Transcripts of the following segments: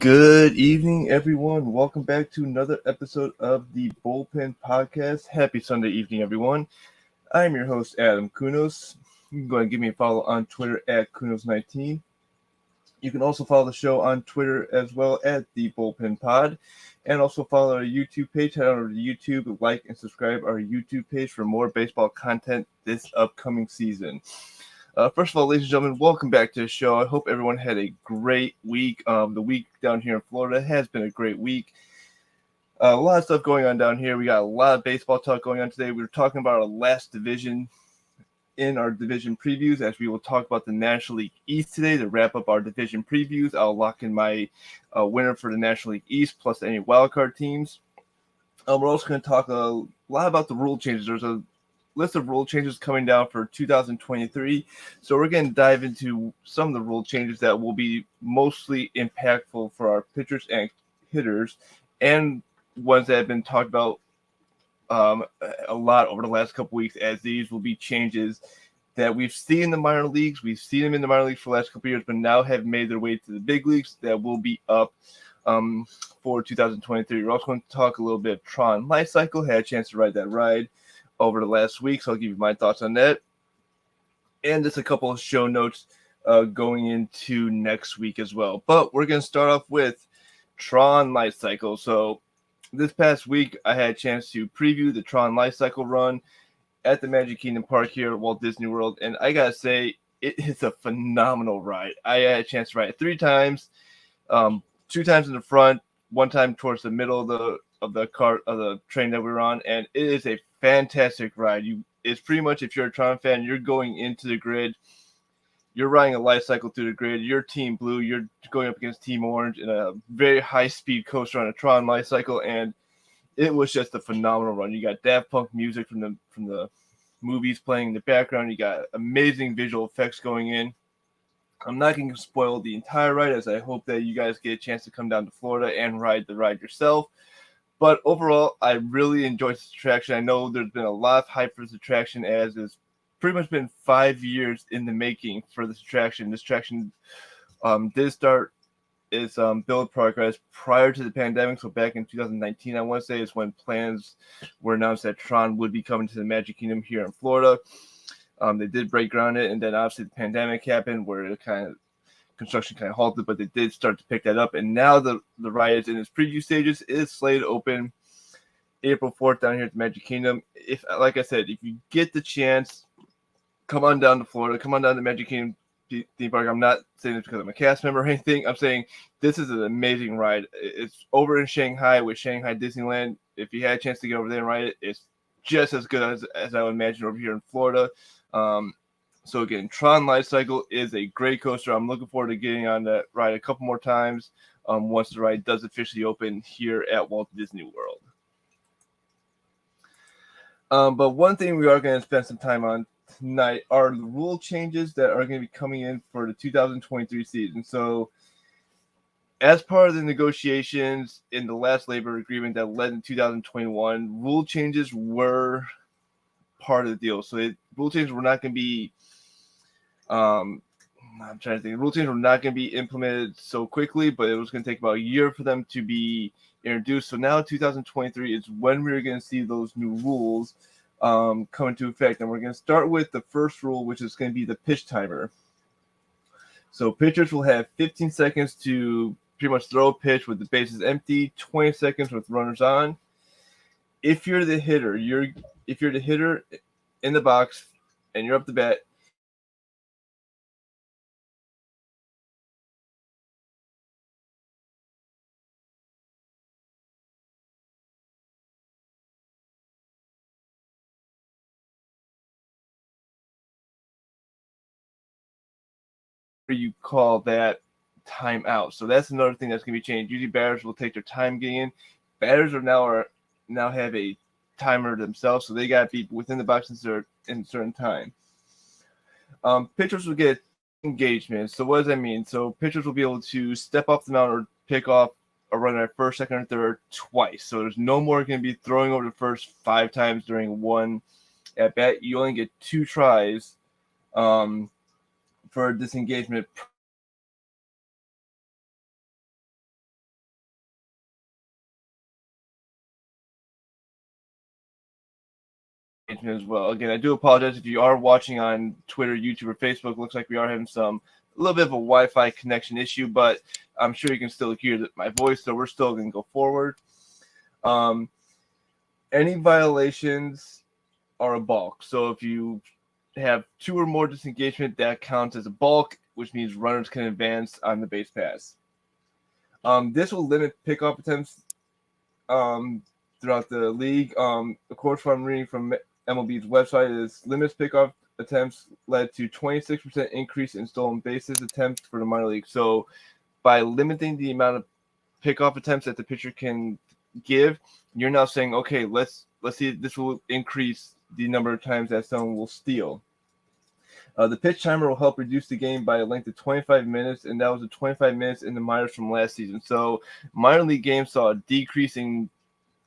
Good evening, everyone. Welcome back to another episode of the Bullpen podcast. Happy Sunday evening, everyone. I'm your host, Adam Kunos. You can go ahead and give me a follow on Twitter at Kunos19. You can also follow the show on Twitter as well at the Bullpen Pod, and also follow our YouTube page. Head on over to YouTube, like and subscribe our YouTube page for more baseball content this upcoming season. First of all, ladies and gentlemen, welcome back to the show. I hope everyone had a great week. The week down here in Florida has been a great week. A lot of stuff going on down here. We got a lot of baseball talk going on today. We were talking about our last division in our division previews, as we will talk about the National League East today to wrap up our division previews. I'll lock in my winner for the National League East plus any wildcard teams. We're also going to talk a lot about the rule changes. There's a list of rule changes coming down for 2023. So we're going to dive into some of the rule changes that will be mostly impactful for our pitchers and hitters, and ones that have been talked about a lot over the last couple weeks, as these will be changes that we've seen in the minor leagues. We've seen them in the minor leagues for the last couple years, but now have made their way to the big leagues that will be up for 2023. We're also going to talk a little bit of TRON Lightcycle. Had a chance to ride that ride over the last week, so I'll give you my thoughts on that. And just a couple of show notes going into next week as well. But we're going to start off with TRON Lightcycle. So this past week, I had a chance to preview the TRON Lightcycle Run at the Magic Kingdom Park here at Walt Disney World. And I got to say, it is a phenomenal ride. I had a chance to ride it 3 times, 2 times in the front, 1 time towards the middle of the train that we were on. And it is a fantastic ride. It's pretty much, if you're a Tron fan, you're going into the grid, you're riding a life cycle through the grid. You're Team Blue, you're going up against Team Orange in a very high-speed coaster on a Tron life cycle, and it was just a phenomenal run. You got Daft Punk music from the movies playing in the background. You got amazing visual effects going in. I'm not going to spoil the entire ride, as I hope that you guys get a chance to come down to Florida and ride the ride yourself. But overall, I really enjoyed this attraction. I know there's been a lot of hype for this attraction, as it's pretty much been 5 years in the making for this attraction. This attraction did start its build progress prior to the pandemic. So back in 2019, I want to say, is when plans were announced that Tron would be coming to the Magic Kingdom here in Florida. They did break ground it, and then obviously the pandemic happened, where construction kind of halted, but they did start to pick that up. And now the ride is in its preview stages. It is slated to open April 4th down here at the Magic Kingdom. Like I said, if you get the chance, come on down to Florida, come on down to Magic Kingdom theme park. I'm not saying this because I'm a cast member or anything. I'm saying this is an amazing ride. It's over in Shanghai with Shanghai Disneyland. If you had a chance to get over there and ride it, it's just as good as I would imagine over here in Florida. So again, TRON Lightcycle is a great coaster. I'm looking forward to getting on that ride a couple more times once the ride does officially open here at Walt Disney World. But one thing we are going to spend some time on tonight are the rule changes that are going to be coming in for the 2023 season. So as part of the negotiations in the last labor agreement that led in 2021, rule changes were part of the deal. So rule changes were not going to be I'm trying to think. Rule changes were not going to be implemented so quickly, but it was going to take about a year for them to be introduced. So now 2023 is when we're going to see those new rules come into effect. And we're going to start with the first rule, which is going to be the pitch timer. So pitchers will have 15 seconds to pretty much throw a pitch with the bases empty, 20 seconds with runners on. If you're the hitter, in the box and you're up to bat, you call that timeout. So that's another thing that's going to be changed. Usually batters will take their time getting in. Batters now have a timer themselves, so they got to be within the box in a certain time. Pitchers will get engagement. So what does that mean? So pitchers will be able to step off the mound or pick off a runner at first, second, or third twice. So there's no more going to be throwing over the first 5 times during one at bat. You only get 2 tries for disengagement as well. Again, I do apologize if you are watching on Twitter, YouTube, or Facebook. Looks like we are having a little bit of a Wi-Fi connection issue, but I'm sure you can still hear my voice, so we're still going to go forward. Any violations are a balk. So if you have 2 or more disengagement, that counts as a balk, which means runners can advance on the base pass. This will limit pickoff attempts throughout the league. Of course, what I'm reading from MLB's website is limits pickoff attempts led to 26% increase in stolen bases attempts for the minor league. So by limiting the amount of pickoff attempts that the pitcher can give, you're now saying, okay, let's see, this will increase the number of times that someone will steal. The pitch timer will help reduce the game by a length of 25 minutes, and that was the 25 minutes in the minors from last season. So minor league games saw a decrease in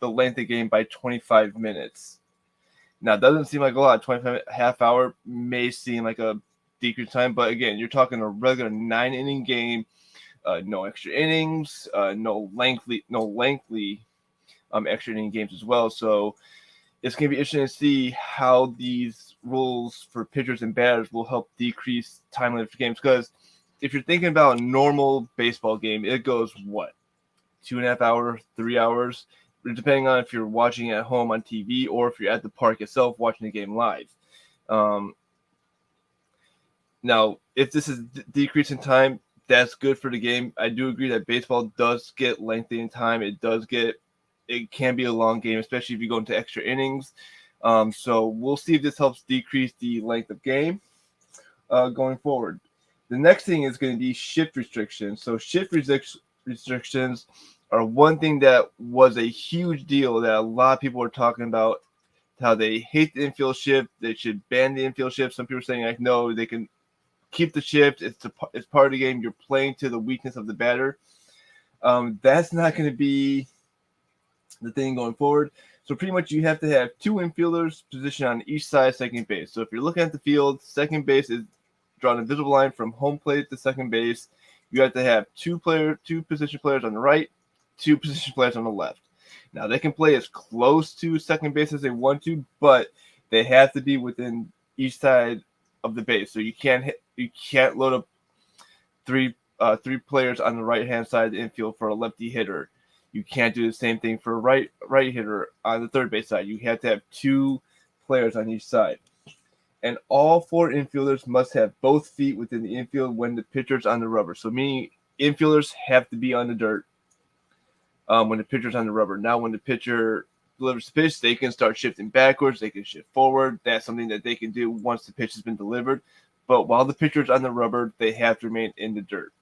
the length of game by 25 minutes. Now, it doesn't seem like a lot. 25 half hour may seem like a decrease time, but again, you're talking a regular 9-inning game, no extra innings, no lengthy extra inning games as well. So it's going to be interesting to see how these rules for pitchers and batters will help decrease time limit for games. Because if you're thinking about a normal baseball game, it goes, 2.5 hours, 3 hours, depending on if you're watching at home on TV or if you're at the park itself watching the game live. Now, if this is decreasing time, that's good for the game. I do agree that baseball does get lengthy in time. It can be a long game, especially if you go into extra innings. So we'll see if this helps decrease the length of game going forward. The next thing is going to be shift restrictions. So shift restrictions are one thing that was a huge deal that a lot of people were talking about, how they hate the infield shift. They should ban the infield shift. Some people are saying, like, no, they can keep the shift. It's part of the game. You're playing to the weakness of the batter. That's not going to be the thing going forward. So pretty much you have to have 2 infielders positioned on each side of second base. So if you're looking at the field, second base is drawn a visible line from home plate to second base. You have to have 2 position players on the right, 2 position players on the left. Now they can play as close to second base as they want to, but they have to be within each side of the base. So you can't load up three players on the right hand side of the infield for a lefty hitter. You can't do the same thing for a right hitter on the third base side. You have to have 2 players on each side. And all 4 infielders must have both feet within the infield when the pitcher's on the rubber. So meaning infielders have to be on the dirt when the pitcher's on the rubber. Now when the pitcher delivers the pitch, they can start shifting backwards. They can shift forward. That's something that they can do once the pitch has been delivered. But while the pitcher's on the rubber, they have to remain in the dirt.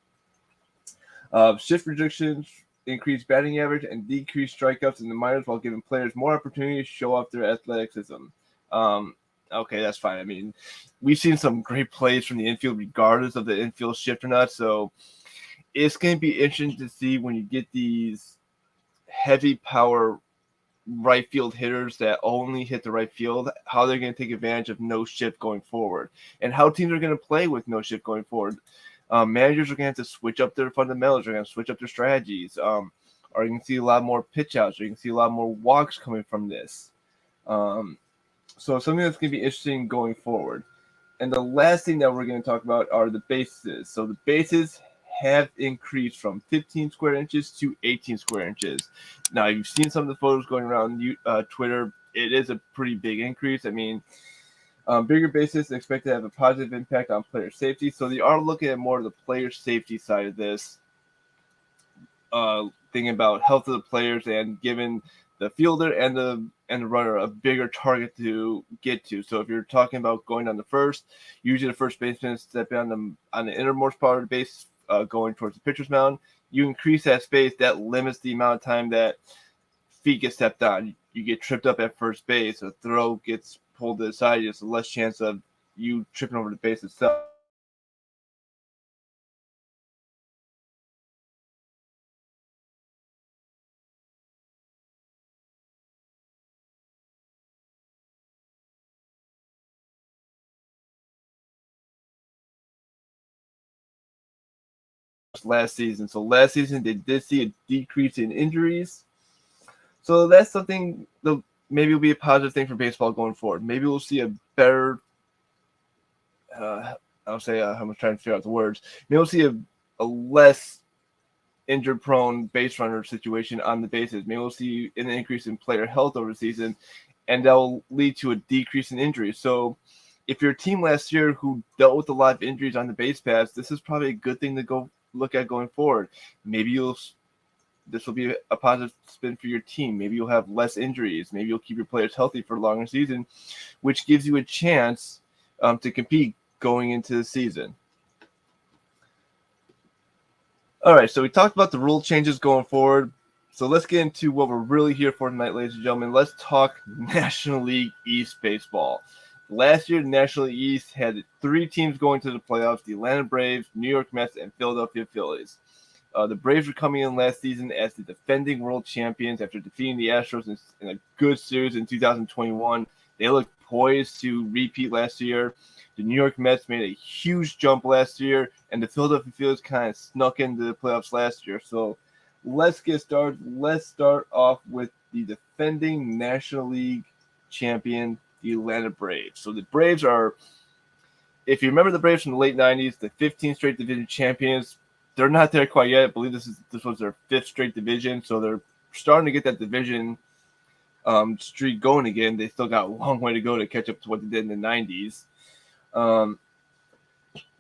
Shift restrictions increase batting average and decrease strikeouts in the minors while giving players more opportunity to show off their athleticism. Okay, that's fine. I mean, we've seen some great plays from the infield regardless of the infield shift or not. So it's going to be interesting to see when you get these heavy power right field hitters that only hit the right field, how they're going to take advantage of no shift going forward and how teams are going to play with no shift going forward. Managers are going to have to switch up their fundamentals. They're going to switch up their strategies. Are you going to see a lot more pitch outs? Are you going to see a lot more walks coming from this? So something that's going to be interesting going forward. And the last thing that we're going to talk about are the bases. So the bases have increased from 15 square inches to 18 square inches. Now, you've seen some of the photos going around Twitter. It is a pretty big increase. I mean, bigger bases expect to have a positive impact on player safety. So they are looking at more of the player safety side of this, thinking about health of the players and giving the fielder and the runner a bigger target to get to. So if you're talking about going on the first, usually the first baseman stepping on the innermost part of the base, going towards the pitcher's mound. You increase that space, that limits the amount of time that feet get stepped on. You get tripped up at first base, a throw gets pulled to the side, there's less chance of you tripping over the base itself. Last season. So last season they did see a decrease in injuries. So that's something maybe it'll be a positive thing for baseball going forward. Maybe we'll see a better, I'll say, I'm trying to figure out the words. Maybe we'll see a less injured-prone base runner situation on the bases. Maybe we'll see an increase in player health over the season, and that will lead to a decrease in injuries. So if you're a team last year who dealt with a lot of injuries on the base paths, this is probably a good thing to go look at going forward. Maybe this will be a positive spin for your team. Maybe you'll have less injuries. Maybe you'll keep your players healthy for a longer season, which gives you a chance to compete going into the season. All right, so we talked about the rule changes going forward. So let's get into what we're really here for tonight, ladies and gentlemen. Let's talk National League East baseball. Last year, the National League East had 3 teams going to the playoffs: the Atlanta Braves, New York Mets, and Philadelphia Phillies. The Braves were coming in last season as the defending world champions after defeating the Astros in a good series in 2021. They looked poised to repeat last year. The New York Mets made a huge jump last year, and the Philadelphia Phillies kind of snuck into the playoffs last year. So let's get started. Let's start off with the defending National League champion, the Atlanta Braves. So the Braves are, if you remember the Braves from the late 90s, the 15 straight division champions. They're not there quite yet. I believe this was their 5th straight division, so they're starting to get that division streak going again. They still got a long way to go to catch up to what they did in the 90s.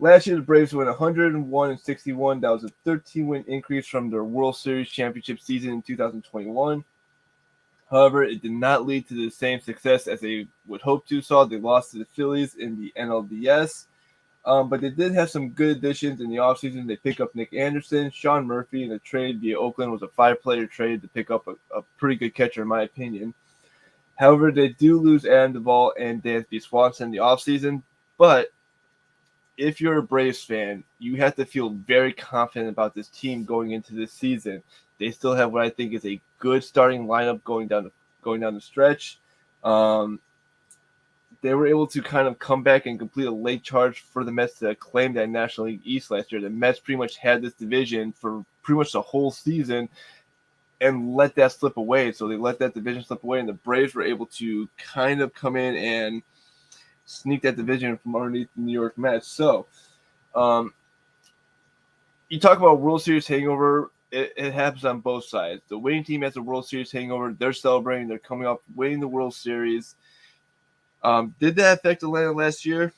Last year, the Braves went 101-61. That was a 13-win increase from their World Series championship season in 2021. However, it did not lead to the same success as they would hope to. They lost to the Phillies in the NLDS. But they did have some good additions in the offseason. They picked up Nick Anderson, Sean Murphy, and the trade via Oakland was a 5-player trade to pick up a pretty good catcher, in my opinion. However, they do lose Adam Duvall and Dansby Swanson in the offseason. But if you're a Braves fan, you have to feel very confident about this team going into this season. They still have what I think is a good starting lineup going down the stretch. They were able to kind of come back and complete a late charge for the Mets to claim that National League East last year. The Mets pretty much had this division for pretty much the whole season and let that slip away. So they let that division slip away, and the Braves were able to kind of come in and sneak that division from underneath the New York Mets. So you talk about World Series hangover. It happens on both sides. The winning team has a World Series hangover. They're celebrating. They're coming up winning the World Series. Did that affect Atlanta last year?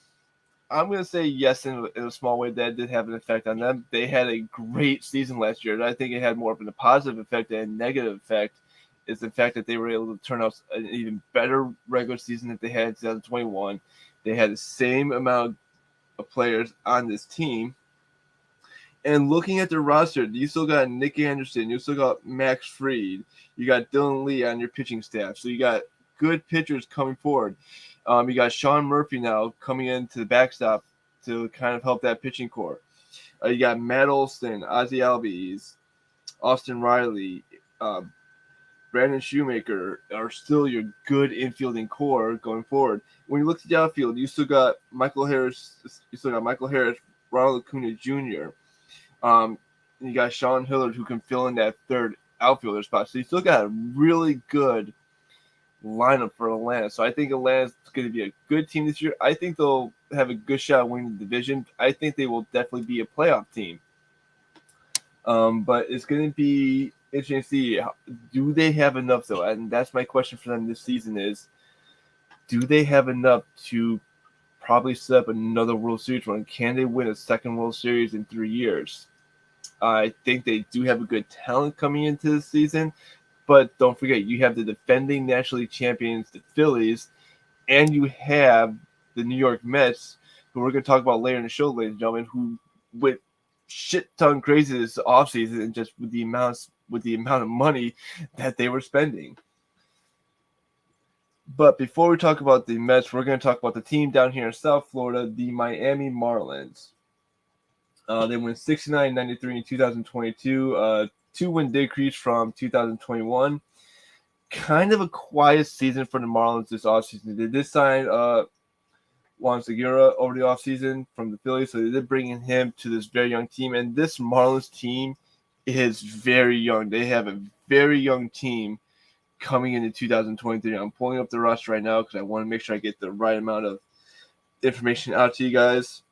I'm going to say yes in a small way. That did have an effect on them. They had a great season last year. And I think it had more of a positive effect than a negative effect is the fact that they were able to turn out an even better regular season that they had in 2021. They had the same amount of players on this team. And looking at their roster, you still got Nick Anderson. You still got Max Fried. You got Dylan Lee on your pitching staff. So you got good pitchers coming forward. You got Sean Murphy now coming into the backstop to kind of help that pitching core. You got Matt Olson, Ozzie Albies, Austin Riley, Brandon Shoemaker are still your good infielding core going forward. When you look at the outfield, you still got Michael Harris, Ronald Acuna Jr. You got Sean Hillard who can fill in that third outfielder spot. So you still got a really good lineup for Atlanta. So I think Atlanta's going to be a good team this year. I think they'll have a good shot at winning the division. I think they will definitely be a playoff team. But it's going to be interesting to see, do they have enough though? And that's my question for them this season is, do they have enough to probably set up another World Series run? Can they win a second World Series in 3 years? I think they do have a good talent coming into the season. But don't forget, you have the defending National League champions, the Phillies, and you have the New York Mets, who we're going to talk about later in the show, ladies and gentlemen, who with shit ton crazy this offseason and just with the amount of money that they were spending. But before we talk about the Mets, we're going to talk about the team down here in South Florida, the Miami Marlins. They went 69-93 in 2022. 2-win decrease from 2021. Kind of a quiet season for the Marlins this offseason. They did sign Juan Segura over the offseason from the Phillies, so they did bring in him to this very young team. And this Marlins team is very young. They have a very young team coming into 2023. I'm pulling up the roster right now because I want to make sure I get the right amount of information out to you guys.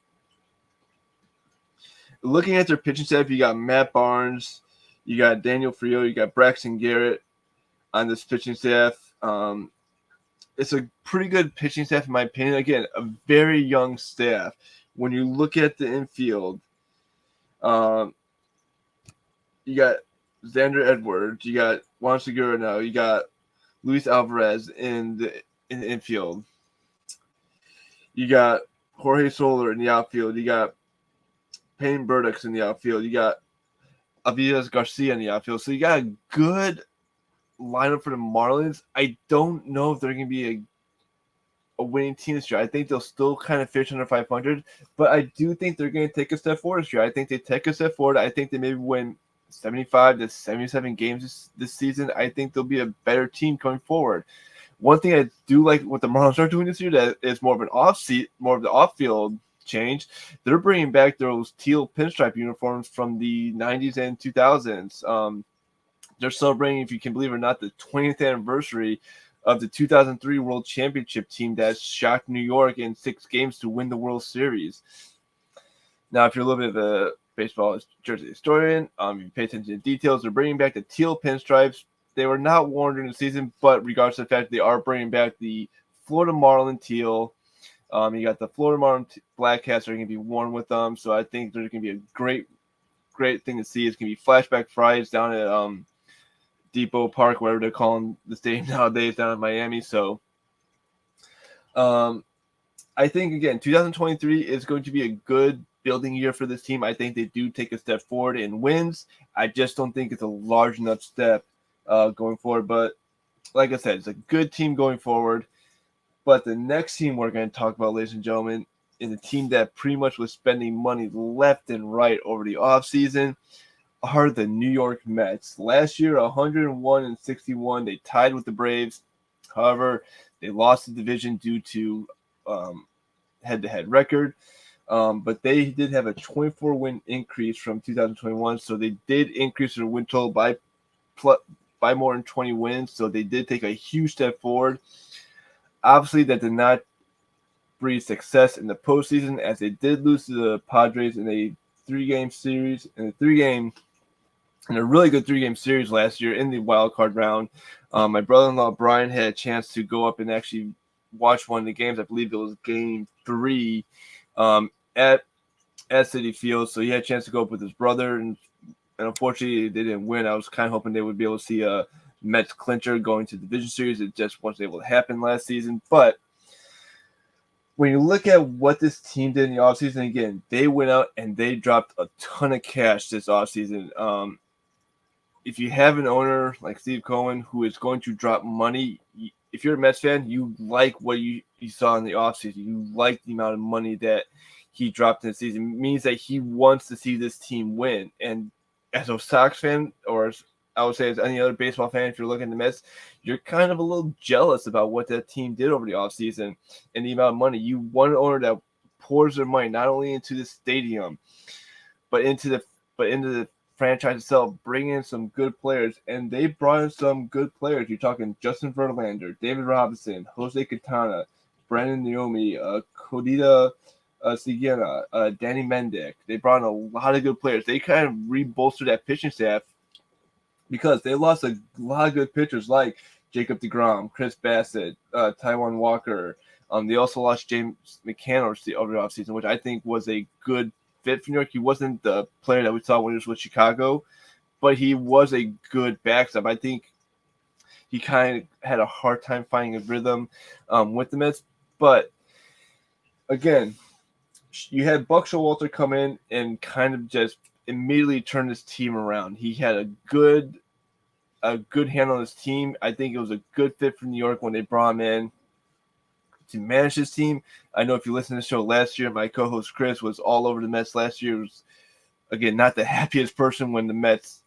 Looking at their pitching staff, you got Matt Barnes, you got Daniel Frio, you got Braxton Garrett on this pitching staff. It's a pretty good pitching staff, in my opinion. Again, a very young staff. When you look at the infield, you got Xander Edwards, you got Juan Segura now, you got Luis Alvarez in the infield. You got Jorge Soler in the outfield. You got Payne Burdick's in the outfield. You got Aviles Garcia in the outfield. So you got a good lineup for the Marlins. I don't know if they're going to be a winning team this year. I think they'll still kind of finish under 500, but I do think they're going to take a step forward this year. I think they take a step forward. I think they maybe win 75 to 77 games this season. I think they'll be a better team going forward. One thing I do like what the Marlins are doing this year that is more of an more of the off-field change. They're bringing back those teal pinstripe uniforms from the 90s and 2000s. They're celebrating, if you can believe it or not, the 20th anniversary of the 2003 World Championship team that shocked New York in 6 games to win the World Series. Now, if you're a little bit of a baseball jersey historian, you pay attention to details. They're bringing back the teal pinstripes. They were not worn during the season, but regardless of the fact, they are bringing back the Florida Marlin teal. You got the Florida Marlin black hats that are going to be worn with them. So I think there's going to be a great thing to see. It's going to be Flashback Fridays down at Depot Park, whatever they're calling the stadium nowadays, down in Miami. So I think, again, 2023 is going to be a good building year for this team. I think they do take a step forward in wins. I just don't think it's a large enough step going forward. But like I said, it's a good team going forward. But the next team we're going to talk about, ladies and gentlemen, is a team that pretty much was spending money left and right over the offseason, are the New York Mets. Last year, 101-61. They tied with the Braves. However, they lost the division due to head-to-head record. But they did have a 24-win increase from 2021. So they did increase their win total by more than 20 wins. So they did take a huge step forward. Obviously, that did not breed success in the postseason, as they did lose to the Padres in a three-game series, in a really good three-game series last year in the wild card round. My brother-in-law Brian had a chance to go up and actually watch one of the games. I believe it was Game 3 at Citi Field. So he had a chance to go up with his brother, and unfortunately they didn't win. I was kind of hoping they would be able to see a Mets clincher going to the division series. It just wasn't able to happen last season. But when you look at what this team did in the offseason, again, they went out and they dropped a ton of cash this offseason. If you have an owner like Steve Cohen who is going to drop money, if you're a Mets fan, you like what you saw in the offseason. You like the amount of money that he dropped in the season. It means that he wants to see this team win. And as a Sox fan, or as I would say as any other baseball fan, if you're looking at the Mets, you're kind of a little jealous about what that team did over the offseason and the amount of money. You want an owner that pours their money not only into the stadium, but into the franchise itself, bring in some good players. And they brought in some good players. You're talking Justin Verlander, David Robinson, Jose Quintana, Brandon Naomi, Kodita Sigena, Danny Mendick. They brought in a lot of good players. They kind of rebolstered that pitching staff because they lost a lot of good pitchers like Jacob deGrom, Chris Bassett, Taijuan Walker. They also lost James McCann over the offseason, which I think was a good fit for New York. He wasn't the player that we saw when he was with Chicago, but he was a good backstop. I think he kind of had a hard time finding a rhythm with the Mets. But again, you had Buck Showalter come in and kind of just immediately turn this team around. He had a good handle on his team. I think it was a good fit for New York when they brought him in to manage his team. I know if you listen to the show last year, my co-host Chris was all over the Mets last year. He was, again, not the happiest person when the Mets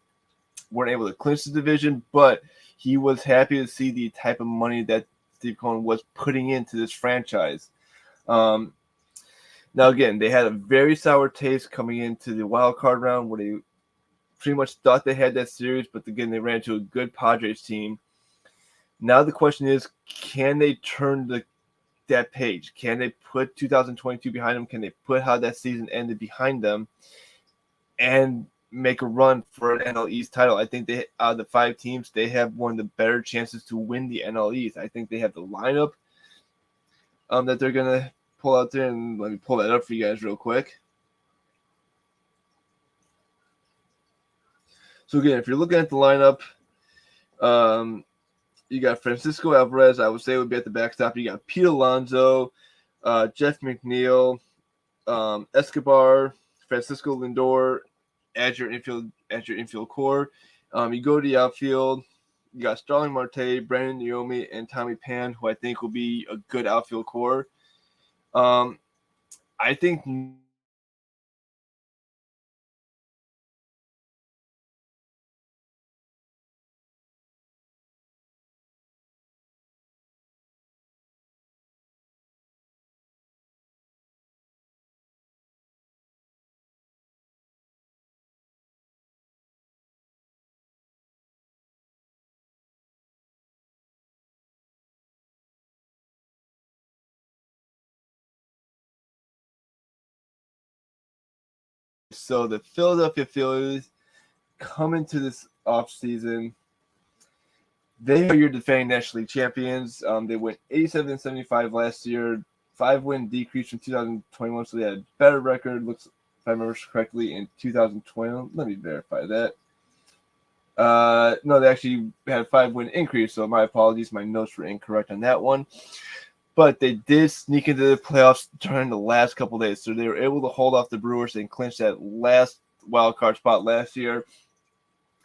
weren't able to clinch the division, but he was happy to see the type of money that Steve Cohen was putting into this franchise. Now, again, they had a very sour taste coming into the wild card round where they pretty much thought they had that series, but again, they ran into a good Padres team. Now the question is, can they turn that page? Can they put 2022 behind them? Can they put how that season ended behind them and make a run for an NL East title? I think they, out of the 5 teams, they have one of the better chances to win the NL East. I think they have the lineup that they're going to pull out there, and let me pull that up for you guys real quick. So again, if you're looking at the lineup, you got Francisco Alvarez, I would say would be at the backstop. You got Pete Alonso, Jeff McNeil, Escobar, Francisco Lindor as your infield core. You go to the outfield. You got Starling Marte, Brandon Naomi, and Tommy Pan, who I think will be a good outfield core. I think so. The Philadelphia Phillies come into this offseason. They are your defending National League champions. They went 87-75 last year, 5-win decrease from 2021, so they had a better record. Looks, if I remember correctly, in 2020. Let me verify that. No, they actually had a 5-win increase, so my apologies. My notes were incorrect on that one. But they did sneak into the playoffs during the last couple days, so they were able to hold off the Brewers and clinch that last wild card spot last year.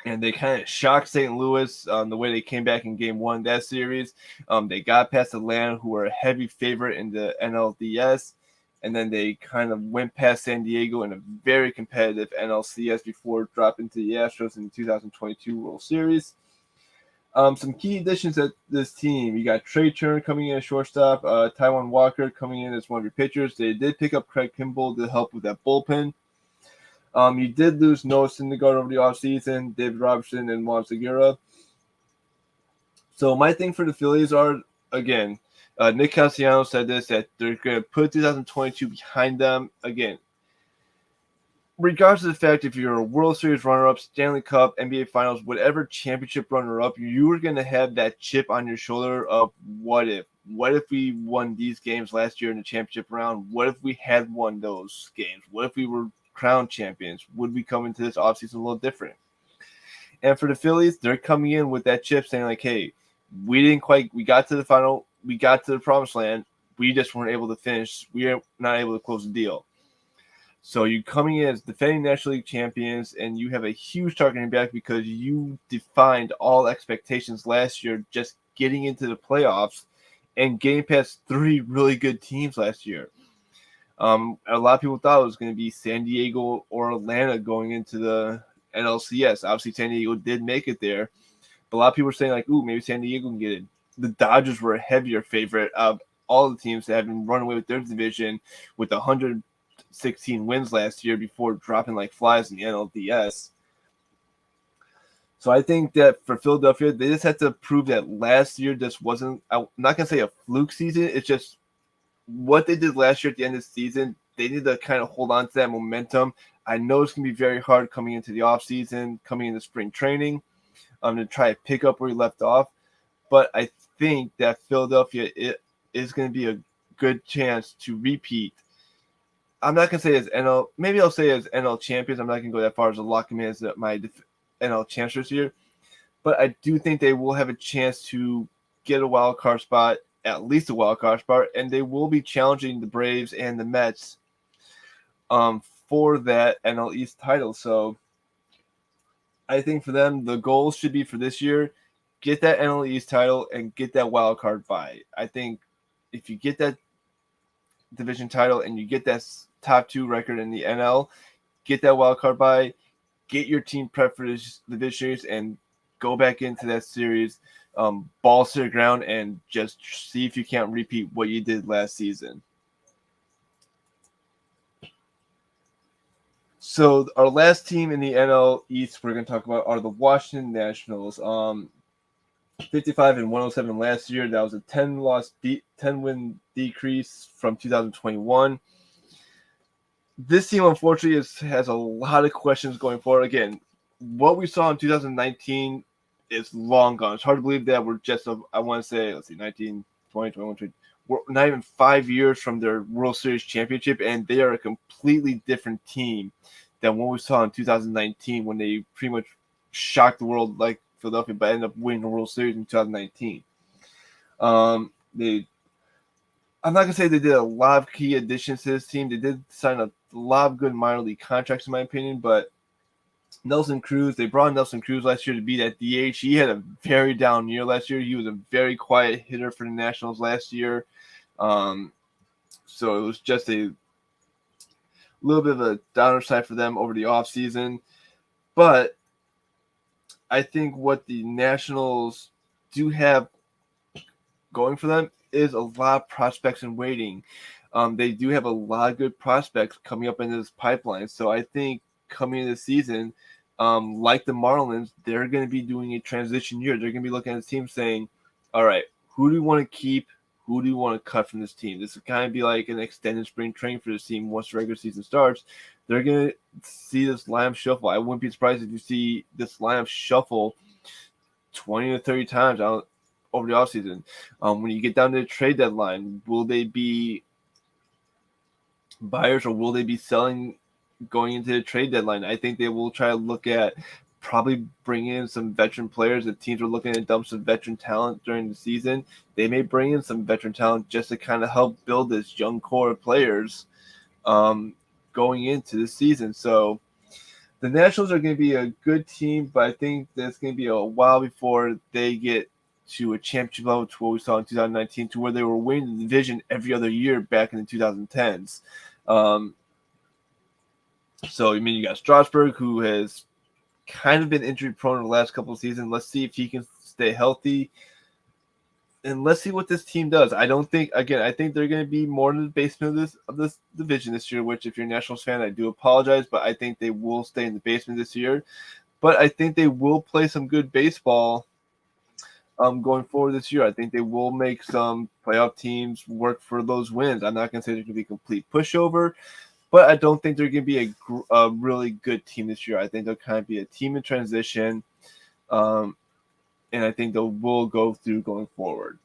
And they kind of shocked St. Louis the way they came back in Game 1 of that series. They got past Atlanta, who were a heavy favorite in the NLDS, and then they kind of went past San Diego in a very competitive NLCS before dropping to the Astros in the 2022 World Series. Some key additions at this team. You got Trey Turner coming in as shortstop, Taijuan Walker coming in as one of your pitchers. They did pick up Craig Kimbrell to help with that bullpen. You did lose Noah Syndergaard over the offseason, David Robertson, and Juan Segura. So my thing for the Phillies are, again, Nick Castellanos said this, that they're going to put 2022 behind them. Again, regardless of the fact if you're a World Series runner-up, Stanley Cup, NBA Finals, whatever championship runner-up, you are going to have that chip on your shoulder of what if. What if we won these games last year in the championship round? What if we had won those games? What if we were crown champions? Would we come into this offseason a little different? And for the Phillies, they're coming in with that chip saying, like, hey, we got to the final, we got to the promised land, we just weren't able to finish. We are not able to close the deal. So you coming in as defending National League champions, and you have a huge target in your back because you defined all expectations last year just getting into the playoffs and getting past 3 really good teams last year. A lot of people thought it was going to be San Diego or Atlanta going into the NLCS. Obviously, San Diego did make it there. But a lot of people were saying, like, ooh, maybe San Diego can get it. The Dodgers were a heavier favorite of all the teams that have been run away with their division with 116 wins last year before dropping like flies in the NLDS. So I think that for Philadelphia, they just had to prove that last year just wasn't, I'm not going to say a fluke season. It's just what they did last year at the end of the season. They need to kind of hold on to that momentum. I know it's going to be very hard coming into the offseason, coming into spring training, to try to pick up where you left off. But I think that Philadelphia is going to be a good chance to repeat. I'm not going to say as NL, maybe I'll say as NL champions. I'm not going to go that far as to lock them in as my NL chancellors here. But I do think they will have a chance to get a wild card spot, at least a wild card spot, and they will be challenging the Braves and the Mets for that NL East title. So I think for them, the goal should be for this year, get that NL East title and get that wild card bye. I think if you get that division title and you get that top 2 record in the NL, get that wild card bye, get your team prep for the division series, and go back into that series, balls to the ground, and just see if you can't repeat what you did last season. So our last team in the NL East we're going to talk about are the Washington Nationals. 55 and 107 last year. That was a 10 win decrease from 2021. This team, unfortunately, has a lot of questions going forward. Again, what we saw in 2019 is long gone. It's hard to believe that we're just, I want to say, let's see, 19, 20, 21, 20. We're not even 5 years from their World Series championship, and they are a completely different team than what we saw in 2019 when they pretty much shocked the world like Philadelphia, but ended up winning the World Series in 2019. I'm not gonna say they did a lot of key additions to this team. They did sign a lot of good minor league contracts, in my opinion. But Nelson Cruz, they brought Nelson Cruz last year to be that DH. He had a very down year last year. He was a very quiet hitter for the Nationals last year. So it was just a little bit of a downer side for them over the offseason. But I think what the Nationals do have going for them is a lot of prospects in waiting. They do have a lot of good prospects coming up in this pipeline. So I think coming into the season, like the Marlins, they're going to be doing a transition year. They're going to be looking at the team saying, all right, who do you want to keep? Who do you want to cut from this team? This will kind of be like an extended spring training for this team once the regular season starts. They're going to see this lineup shuffle. I wouldn't be surprised if you see this lineup shuffle 20 to 30 times over the offseason. When you get down to the trade deadline, will they be buyers or will they be selling going into the trade deadline? I think they will try to look at probably bringing in some veteran players. If teams are looking to dump some veteran talent during the season, they may bring in some veteran talent just to kind of help build this young core of players going into the season. So the Nationals are going to be a good team, but I think there's going to be a while before they get to a championship level to what we saw in 2019, to where they were winning the division every other year back in the 2010s. So, I mean, you got Strasburg, who has kind of been injury prone in the last couple of seasons. Let's see if he can stay healthy. And let's see what this team does. I think they're going to be more in the basement of this division this year, which if you're a Nationals fan, I do apologize, but I think they will stay in the basement this year. But I think they will play some good baseball going forward this year. I think they will make some playoff teams work for those wins. I'm not going to say they're going to be a complete pushover, but I don't think they're going to be a really good team this year. I think they'll kind of be a team in transition, and I think they will go through going forward.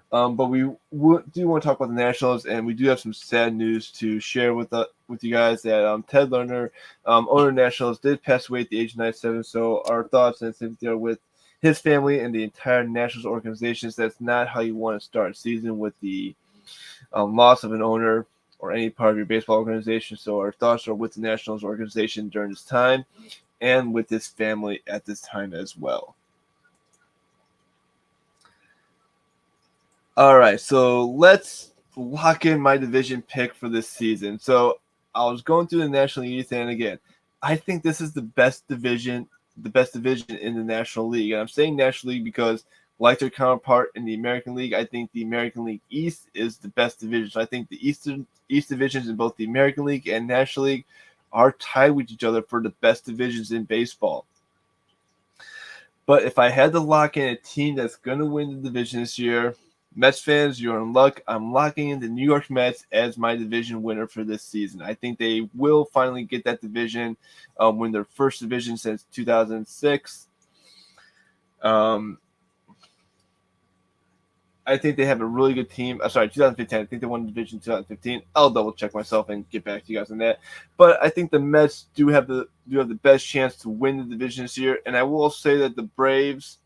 But we do want to talk about the Nationals, and we do have some sad news to share with you guys that Ted Lerner, owner of Nationals, did pass away at the age of 97. So our thoughts and sympathy are with his family and the entire Nationals organization. That's not how you want to start a season, with the loss of an owner or any part of your baseball organization. So our thoughts are with the Nationals organization during this time and with his family at this time as well. All right, so let's lock in my division pick for this season. So I was going through the National League, and again, I think this is the best division in the National League. And I'm saying National League because, like their counterpart in the American League, I think the American League East is the best division. So I think the East divisions in both the American League and National League are tied with each other for the best divisions in baseball. But if I had to lock in a team that's going to win the division this year, Mets fans, you're in luck. I'm locking in the New York Mets as my division winner for this season. I think they will finally get that division, win their first division since 2006. I think they have a really good team. 2015. I think they won the division in 2015. I'll double check myself and get back to you guys on that. But I think the Mets do have the best chance to win the division this year. And I will say that the Braves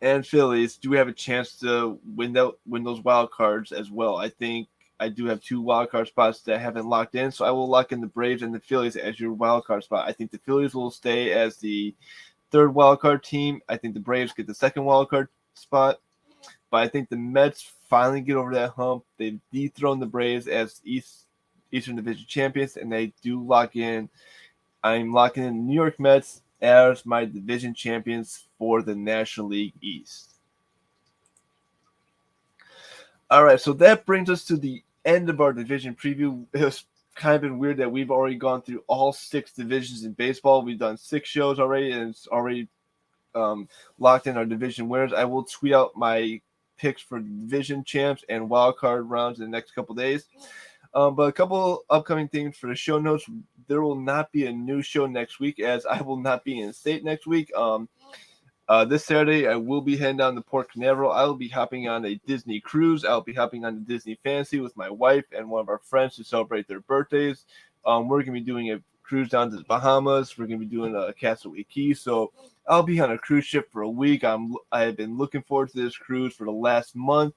and Phillies do have a chance to win those wild cards as well. I think I do have 2 wild card spots that I haven't locked in, so I will lock in the Braves and the Phillies as your wild card spot. I think the Phillies will stay as the 3rd wild card team. I think the Braves get the 2nd wild card spot, but I think the Mets finally get over that hump. They've dethroned the Braves as Eastern Division champions, and they do lock in. I'm locking in the New York Mets as my division champions for the National League East. All right, so that brings us to the end of our division preview. It's kind of been weird that we've already gone through all 6 divisions in baseball. We've done 6 shows already, and it's already locked in our division winners. I will tweet out my picks for division champs and wild card rounds in the next couple days. But a couple upcoming things for the show notes. There will not be a new show next week as I will not be in the state next week. This Saturday, I will be heading down to Port Canaveral. I will be hopping on a Disney cruise. I'll be hopping on the Disney Fantasy with my wife and one of our friends to celebrate their birthdays. We're going to be doing a cruise down to the Bahamas. We're going to be doing a Castaway Key. So I'll be on a cruise ship for a week. I have been looking forward to this cruise for the last month.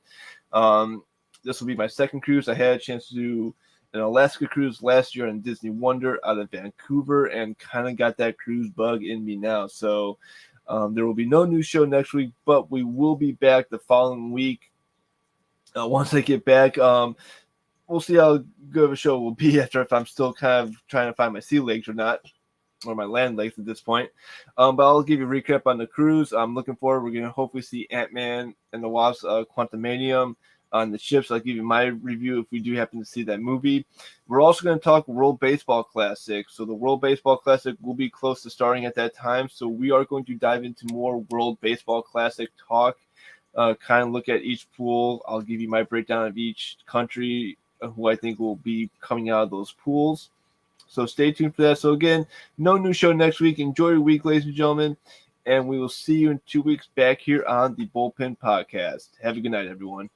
This will be my second cruise. I had a chance to do an Alaska cruise last year on Disney Wonder out of Vancouver and kind of got that cruise bug in me now. So there will be no new show next week, but we will be back the following week. Once I get back, we'll see how good of a show will be after if I'm still kind of trying to find my sea legs or not, or my land legs at this point. But I'll give you a recap on the cruise. I'm looking forward. We're going to hopefully see Ant-Man and the Wasp Quantumanium on the ships. I'll give you my review if we do happen to see that movie. We're also going to talk World Baseball Classic. So the World Baseball Classic will be close to starting at that time. So we are going to dive into more World Baseball Classic talk, kind of look at each pool. I'll give you my breakdown of each country who I think will be coming out of those pools. So stay tuned for that. So again, no new show next week. Enjoy your week, ladies and gentlemen. And we will see you in 2 weeks back here on the Bullpen Podcast. Have a good night, everyone.